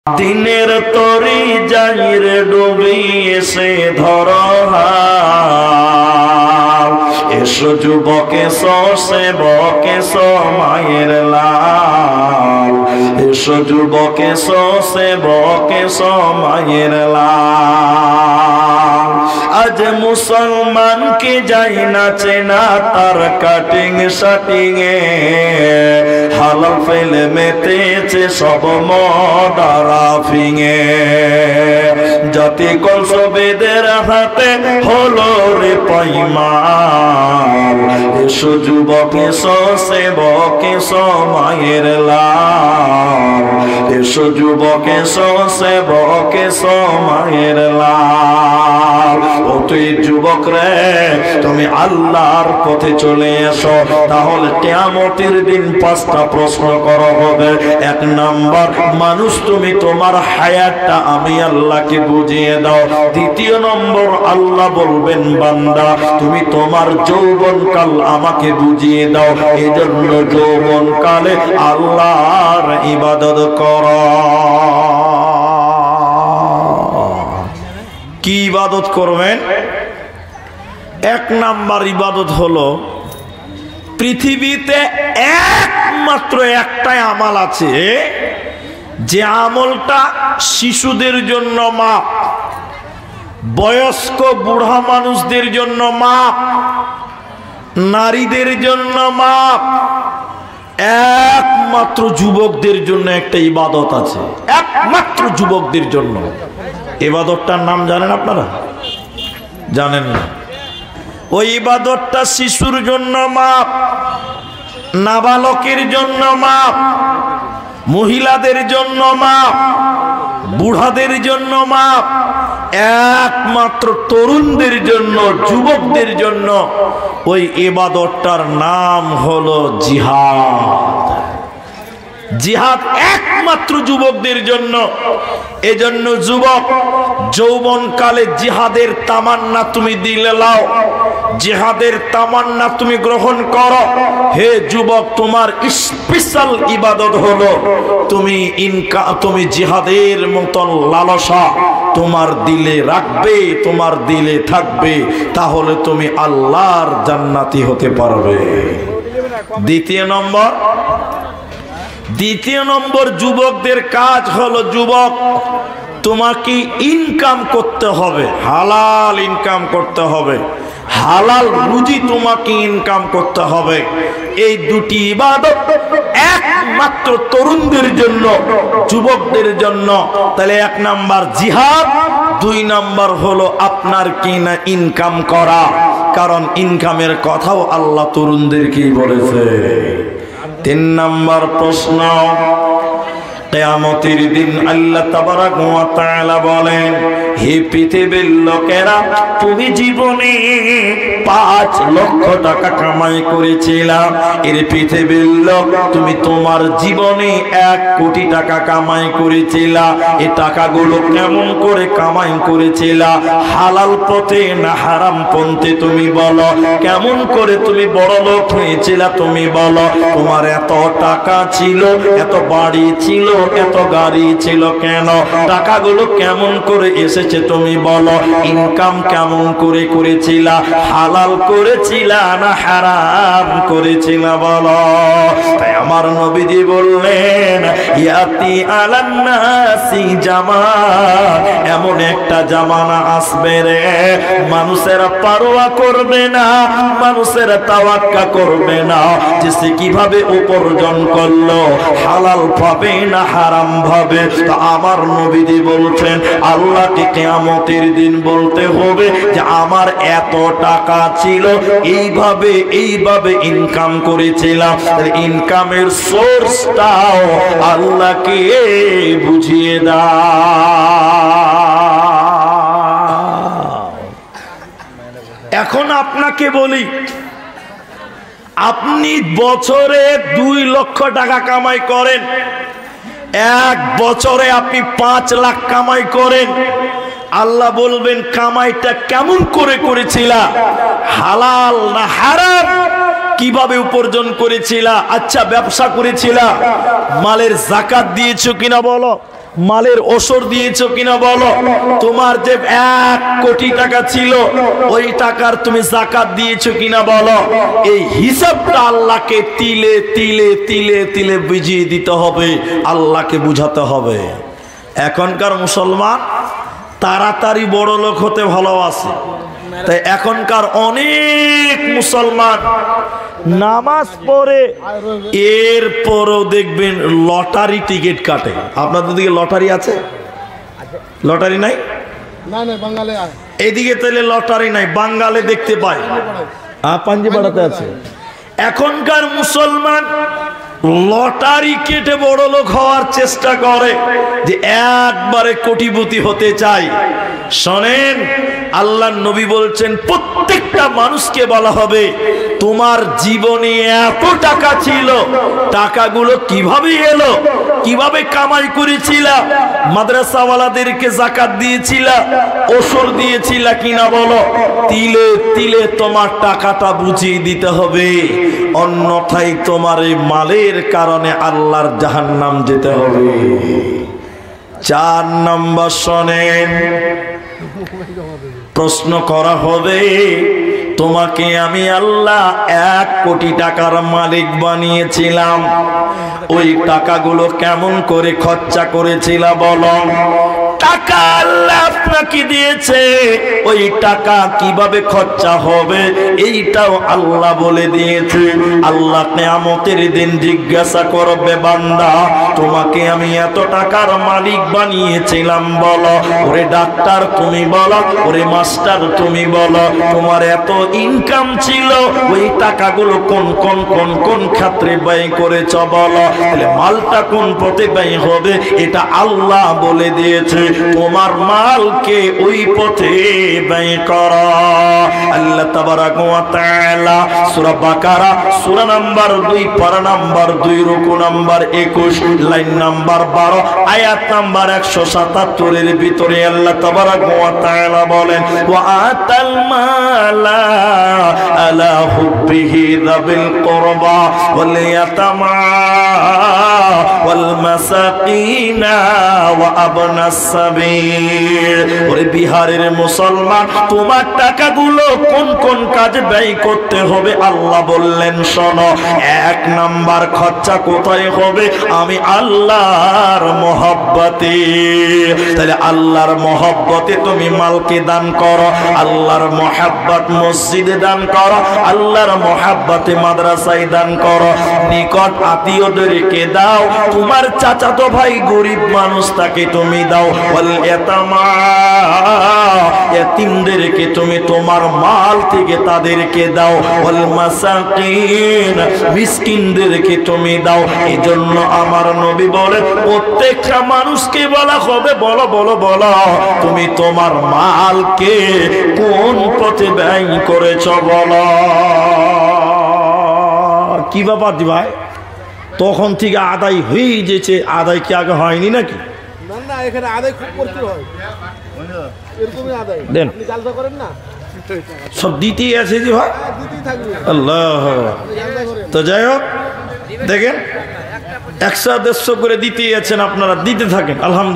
দিনের তরি জাহিরে ডুবিয়ে সে ধরো হাল, এসো যুবক এসো সেবক এসো মায়ের লাল, এসো যুবক এসো সেবক এসো মায়ের লাল। আজ মুসলমানকে যাই না চেনা তার কাটিং শাটিং এ, হালাল ফেলে মেতেছে সব মদারাফিং এ। জাতি কলসবেদের হাতে হলো রে পাইমাল, এসো যুবক এসো সেবক এসো মায়ের লাল, এসো যুবক এসো সেবক এসো মায়ের লাল। ও তুই যুবক রে, তুমি আল্লাহর পথে চলে এসো, তাহলে কিয়ামতের দিন পাঁচটা প্রশ্ন করা হবে। এক নাম্বার, মানুষ তুমি তোমার হায়াতটা আমি আল্লাহকে বুঝিয়ে দাও। দ্বিতীয় নম্বর, আল্লাহ বলবেন বান্দা তুমি তোমার যৌবনকাল আমাকে বুঝিয়ে দাও, এজন্য যৌবনকালে আল্লাহর ইবাদত করো। কি ইবাদত করবেন? এক নাম্বার ইবাদত হলো, পৃথিবীতে একমাত্র একটাই আমল আছে যে আমলটা শিশুদের জন্য মাপ, বয়স্ক বুড়া মানুষদের জন্য মাপ, নারীদের জন্য মাপ, একমাত্র যুবকদের জন্য একটা ইবাদত আছে, একমাত্র যুবকদের জন্য। ইবাদতটার নাম জানেন আপনারা? জানেন না? ওই ইবাদতটা শিশুর জন্য মাপ, নাবালকের জন্য মাপ, মহিলাদের জন্য মাপ, বুড়াদের জন্য মাপ, একমাত্র তরুণদের জন্য, যুবকদের জন্য ওই ইবাদতটার নাম হলো জিহাদ। জিহাদ একমাত্র যুবকদের জন্য। এজন্য যুবক, যৌবনকালে জিহাদের তামান্না তুমি দিলে লাও, জিহাদের তামান্না তুমি গ্রহণ করো। হে যুবক, তোমার স্পেশাল ইবাদত হলো তুমি জিহাদের মতন লালসা তোমার দিলে রাখবে, তোমার দিলে থাকবে, তাহলে তুমি আল্লাহর জান্নাতি হতে পারবে। দ্বিতীয় নম্বর যুবকদের কাজ হলো, যুবক তোমাকে ইনকাম করতে হবে, হালাল ইনকাম করতে হবে, হালাল রুজি তোমাকে ইনকাম করতে হবে। এই দুটি ইবাদত একমাত্র তরুণদের জন্য, যুবকদের জন্য। তাহলে এক নাম্বার জিহাদ, দুই নাম্বার হলো আপনার কিনা ইনকাম করা, কারণ ইনকামের কথাও আল্লাহ তরুণদেরকেই বলেছে। তিন নাম্বার প্রশ্ন, কিয়ামতের দিন আল্লাহ তাবারাক ওয়া তাআলা বলেন, হে পৃথিবীর লোকেরা, তুমি জীবনে 5 লক্ষ টাকা কামাই করেছিলা। এর পৃথিবীর লোক, তুমি তোমার জীবনে 1 কোটি টাকা কামাই করেছিলা। এই টাকাগুলো কেমন করে কামাই করেছিলা? হালাল পথে না হারাম পথে? তুমি বলো। কেমন করে তুমি বড় লোক হয়েছিলা? তুমি বলো। তোমার এত টাকা ছিল, এত বাড়ি ছিল, এত গাড়ি ছিল কেন? টাকাগুলো কেমন করে এসেছে? তুমি বলো। ইনকাম কেমন করে করেছিলা? হালাল করেছিলা না হারাম করেছিলা? বলো। তাই আমার নবীজি বললেন, ইয়াতি আলান নাসি জামান, এমন একটা জামানা আসবে রে, মানুষেরা পারোয়া করবে না, মানুষেরা তাওয়াক্কা করবে না যে সে কিভাবে উপার্জন করলো, হালাল পাবে না হারাম ভাবে। তো আমার নবীজি বলছেন, আল্লাহকে কিয়ামতের দিন বলতে হবে যে আমার এত টাকা ছিল, এইভাবে ইনকাম করেছিলাম। ইনকামের সোর্সটাও আল্লাহকে বুঝিয়ে দাও। এখন আপনাকে বলি, আপনি বছরে 2 লক্ষ টাকা কামাই করেন, 1 বছরে আপনি 5 লাখ কামাই করেন। আল্লাহ বলবেন, কামাইটা কেমন করে করেছিলা? হালাল না হারাম? কিভাবে উপার্জন করেছিলা? আচ্ছা, ব্যবসা করেছিলা, মালের যাকাত দিয়েছো কিনা বলো। মালের ওসর দিয়েছো কিনা বলো। তোমার যে 1 কোটি টাকা ছিল ওই টাকার তুমি যাকাত দিয়েছো কিনা বলো। এই হিসাবটা আল্লাহকে তিলে তিলে তিলে তিলে বুঝিয়ে দিতে হবে, আল্লাহকে বুঝাতে হবে। এখনকার মুসলমান তাড়াতাড়ি বড় লোক হতে ভালোবাসে, তাই এখনকার অনেক মুসলমান নামাজ পড়ে এরপরও দেখবেন লটারি টিকিট কাটে। আপনাদের দিকে লটারি আছে? লটারি নাই? এইদিকে তাহলে লটারি নাই, বাঙ্গালে দেখতে পাই, পাঞ্জিপাড়াতে আছে। এখনকার মুসলমান লটারি কেটে বড় লোক হওয়ার চেষ্টা করে, যে একবারে কোটিপতি হতে চাই। শোনেন, আল্লাহর নবী বলছেন প্রত্যেকটা মানুষকে বলা হবে তোমার জীবনে এত টাকা ছিল, টাকাগুলো কিভাবে এলো, কিভাবে কামাই করেছিলা, মাদ্রাসাওয়ালাদেরকে যাকাত দিয়েছিলা, ওসর দিয়েছিলা কিনা বলো। তিলে তিলে তোমার টাকাটা বুঝিয়ে দিতে হবে, অন্যথায় তোমার এই মালের কারণে আল্লাহর জাহান্নাম যেতে হবে। 4 নম্বর শোনেন, প্রশ্ন করা হবে তোমাকে আমি আল্লাহ 1 কোটি টাকার মালিক বানিয়েছিলাম, ওই টাকাগুলো কেমন করে খরচা করেছিল বলো। টাকা আল্লাহ আপনাকে দিয়েছে, ওই টাকা কিভাবে খরচা হবে এইটাও আল্লাহ বলে দিয়েছে। আল্লাহ কিয়ামতের দিন জিজ্ঞাসা করবে, বান্দা তোমাকে আমি এত টাকার মালিক বানিয়েছিলাম বলো। ওরে ডাক্তার তুমি বলো, ওরে মাস্টার তুমি বলো, তোমার এত ইনকাম ছিল, ওই টাকাগুলো কোন কোন কোন কোন ক্ষেত্রে ব্যয় করেছ বলো। তাহলে মালটা কোন পথে ব্যয় হবে এটা আল্লাহ বলে দিয়েছে, তোমার মালকে ওই পথে ব্যয় করো। আল্লাহ তাবারাক ওয়া তাআলা সূরা বাকারা সূরা নাম্বার 2 পারা নাম্বার 2 রুকু নাম্বার 21 লাইন নাম্বার 12 আয়াত নাম্বার 177 এর ভিতরে আল্লাহ তাবারাক ওয়া তাআলা বলেন, ওয়া আতাল মালা আলা হুব্বিহি যাবিল কুরবা ওয়াল ইয়াতামা ওয়াল মাসাকিনা ওয়া আবনাস সাবিল। ওরে বিহারের মুসলমান, তোমার টাকাগুলো কোন কোন কাজে ব্যয় করতে হবে আল্লাহ বললেন শোনো। 1 নাম্বার খরচা কোথায় হবে? আমি আল্লাহর মহব্বতে। তাহলে আল্লাহর মহব্বতে তুমি মালকে দান করো, আল্লাহর মহব্বত মসজিদে দান করো, আল্লাহর মহব্বতে মাদ্রাসায় দান করো, নিকট আত্মীয়দেরকে দাও, তোমার চাচাতো ভাই গরিব মানুষ তাকে তুমি দাও, ওয়াল ইয়াতামা ইয়াতীমদেরকে তুমি তোমার মাল থেকে তাদেরকে দাও, ওয়াল মাসাকিন মিসকিনদেরকে তুমি দাও। এজন্য আমার নবী বলে প্রত্যেকটা মানুষকে বলা হবে, বলো বলো বলো তুমি তোমার মালকে কোন পথে ব্যয় করেছ বলো। কি ব্যাপার দি ভাই, তখন থেকে আদায় হয়ে যেছে, আদায় কি আগে হয়নি নাকি? না, এখানে আদায় খুব করতে হয়, এরকমই আদায়। দেন আপনি জালসা করেন না, সব দিতেই আছে যে ভাই, দিতেই থাকবে। আল্লাহ। তো যাই হোক, দেখেন 100-150 করে দিতেই আছেন আপনারা, দিতে থাকেন আলহামদুলিল্লাহ।